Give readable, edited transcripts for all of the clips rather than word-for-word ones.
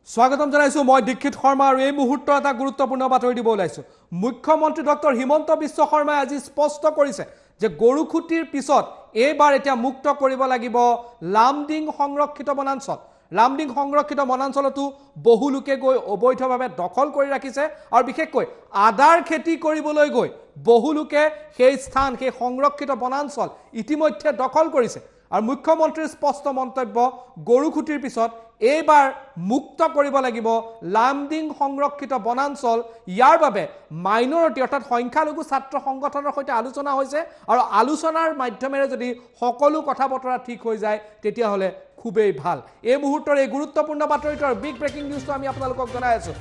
স্বাগতম জানাইছো মই দীক্ষিত শৰ্মা আৰু এই মুহূৰ্তৰ এটা গুৰুত্বপূৰ্ণ বাতৰি দিব ওলাইছো মুখ্যমন্ত্ৰী ডক্টৰ হিমন্ত বিশ্ব শৰ্মাই আজি স্পষ্ট কৰিছে যে গৰুখুটিৰ পিছত এইবাৰ এতিয়া মুক্ত কৰিব লাগিব লামডিং সংৰক্ষিত বনাঞ্চল লামডিং সংৰক্ষিত বনাঞ্চলটো বহু লোকে গৈ অবৈধভাৱে দখল কৰি ৰাখিছে আৰু বিশেষকৈ আদাৰ খেতি কৰিবলৈ গৈ বহু লোকে সেই স্থান সেই সংৰক্ষিত বনাঞ্চল ইতিমধ্যে দখল কৰিছে আৰু মুখ্যমন্ত্ৰীৰ স্পষ্ট মন্তব্য গৰুখুটিৰ পিছত এইবাৰ মুক্ত কৰিব লাগিব লামডিং সংৰক্ষিত বনাঞ্চল ইয়াৰ বাবে মাইনৰিটি অৰ্থাৎ সংখ্যালঘু ছাত্ৰ সংগঠনৰ সৈতে আলোচনা হৈছে আৰু আলোচনাৰ মাধ্যমেৰে যদি সকলো কথা বতৰা ঠিক হৈ যায় তেতিয়া হলে খুবেই ভাল এই মুহূৰ্তৰ এই গুৰুত্বপূৰ্ণ বাতৰিটোৰ বিগ ব্ৰেকিং নিউজটো আমি আপোনালোকক জনাই আছো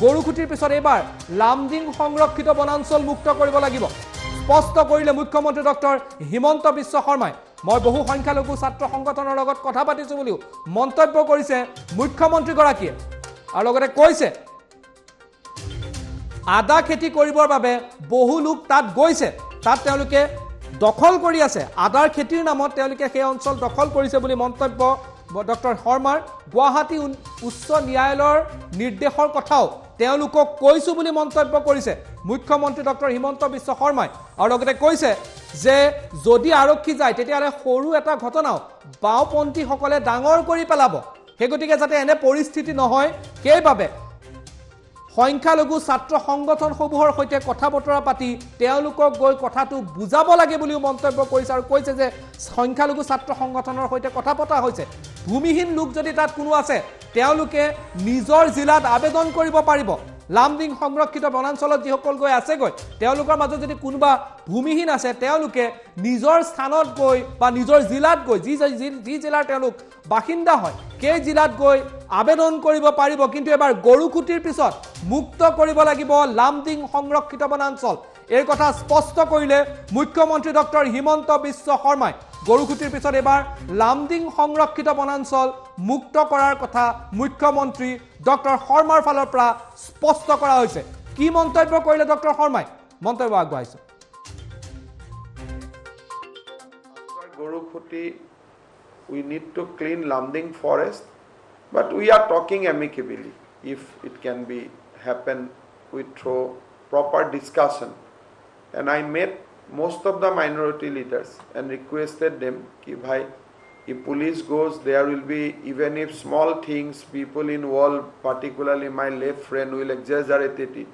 গৰুখুটিৰ পিছত এইবাৰ লামডিং সংৰক্ষিত বনাঞ্চল মুক্ত কৰিব লাগিব স্পষ্ট কৰিলে মুখ্যমন্ত্ৰী ডক্টৰ হিমন্ত বিশ্ব শৰ্মাই মই বহু সংখ্যালঘু ছাত্ৰ সংগঠনৰ লগত কথা পাতিছো বুলিও মন্তব্য কৰিছে মুখ্যমন্ত্ৰী গৰাকীয়ে আৰু লগতে কৈছে আদা খেতি কৰিবৰ বাবে বহু লোক তাত গৈছে তাত তেওঁলোকে দখল কৰি আছে আদাৰ খেতিৰ নামত তেওঁলোকে সেই অঞ্চল দখল কৰিছে বুলি মন্তব্য ডক্টৰ শৰ্মাৰ গুৱাহাটী উচ্চ ন্যায়ালয়ৰ নিৰ্দেশৰ কথাও তেওঁলোকক কৈছো বুলি মন্তব্য কৰিছে মুখ্যমন্ত্ৰী ডক্টৰ হিমন্ত বিশ্ব শৰ্মাই আৰু লগতে কৈছে যে যদি আৰক্ষী যায় তেতিয়াহলে সৰু এটা ঘটনাও বাওপন্থীসকলে ডাঙৰ কৰি পেলাব হেগতিকে যাতে এনে পৰিস্থিতি নহয় সেইবাবে সংখ্যালঘু ছাত্ৰ সংগঠনসমূহৰ সৈতে কথা বতৰা পাতি তেওঁলোকক গৈ কথাটো বুজাব লাগে বুলিও মন্তব্য কৰিছে আৰু কৈছে যে সংখ্যালঘু ছাত্ৰ সংগঠনৰ সৈতে কথা পতা হৈছে ভূমিহীন লোক যদি তাত কোনো আছে তেওঁলোকে নিজৰ জিলাত আবেদন কৰিব পাৰিব লামডিং সংৰক্ষিত বনাঞ্চলত যিসকল গৈ আছে গৈ তেওঁলোকৰ মাজত যদি কোনোবা ভূমিহীন আছে তেওঁলোকে নিজৰ স্থানত গৈ বা নিজৰ জিলাত গৈ যি জিলাৰ তেওঁলোক বাসিন্দা হয় সেই জিলাত গৈ আবেদন কৰিব পাৰিব কিন্তু এবাৰ গৰুখুটিৰ পিছত মুক্ত কৰিব লাগিব লামডিং সংৰক্ষিত বনাঞ্চল এই কথা স্পষ্ট কৰিলে মুখ্যমন্ত্ৰী ডক্টৰ হিমন্ত বিশ্ব শৰ্মাই গৰুখুটিৰ পিছত এবাৰ লামডিং সংৰক্ষিত বনাঞ্চল মুক্ত কৰাৰ কথা মুখ্যমন্ত্ৰী ডক্টৰ শৰ্মাৰ ফালৰ পৰা স্পষ্ট কৰা হৈছে কি মন্তব্য কৰিলে ডক্টৰ শৰ্মাই মন্তব্য আগবঢ়াইছে Garukhuti we need to clean Lamding forest but we are talking amicably if it can be happen with through proper discussion and I met most of the minority leaders and requested them ki bhai if police goes there will be even if small things people involved particularly my left friend will exaggerate it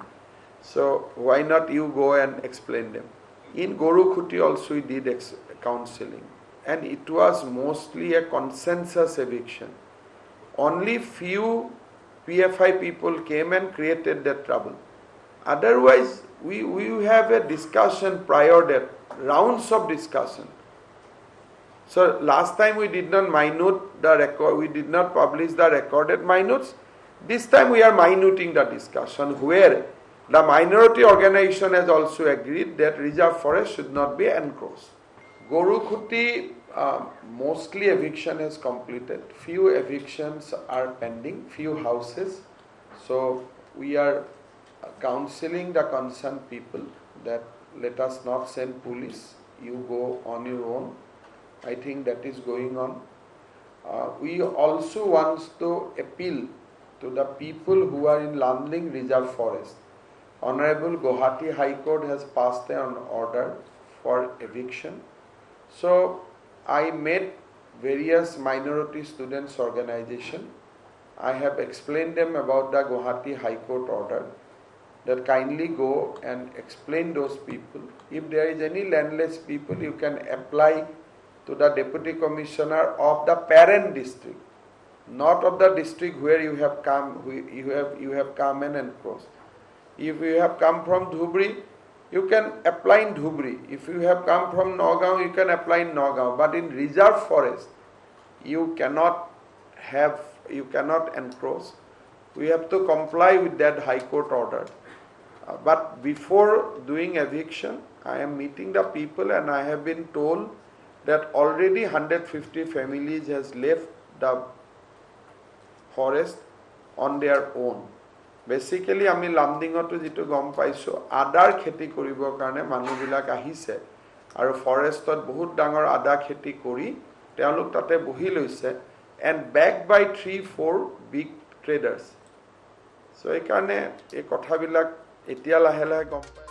so why not you go and explain them in Gurukhuti also we did counseling and it was mostly a consensus eviction only few PFI people came and created that trouble otherwise we have a discussion prior that rounds of discussion so last time we did not minute the record we did not publish the recorded minutes this time we are minuting the discussion where the minority organization has also agreed that reserve forest should not be encroached Gurukhuti mostly eviction is completed few evictions are pending few houses so we are counseling the concerned people that let us not send police you go on your own I think that is going on we also want to appeal to the people who are in Lamding Reserve Forest Honorable Guwahati High Court has passed an order for eviction so I met various minority students organization I have explained them about the Guwahati High Court order that kindly go and explain those people if there is any landless people you can apply to the deputy commissioner of the parent district not of the district where you have come you have come in and crossed if you have come from Dhubri you can apply in Dhubri if you have come from Nagaon you can apply in Nagaon but in reserve forest you cannot encroach we have to comply with that high court order but before doing eviction I am meeting the people and I have been told that already 150 families has left the forest on their own basically আমি লামডিঙটো যেটো গম পাইছো আদাৰ খেতি কৰিবৰ কাৰণে মানুহবিলাক আহিছে আৰু ফৰেষ্টত বহুত ডাঙৰ আদা খেতি কৰি তেওঁলোক তাতে বহি লৈছে and backed by 3-4 big traders. So এইকাৰণে এই কথাবিলাক এতিয়া লাহে লাহে গম পায়।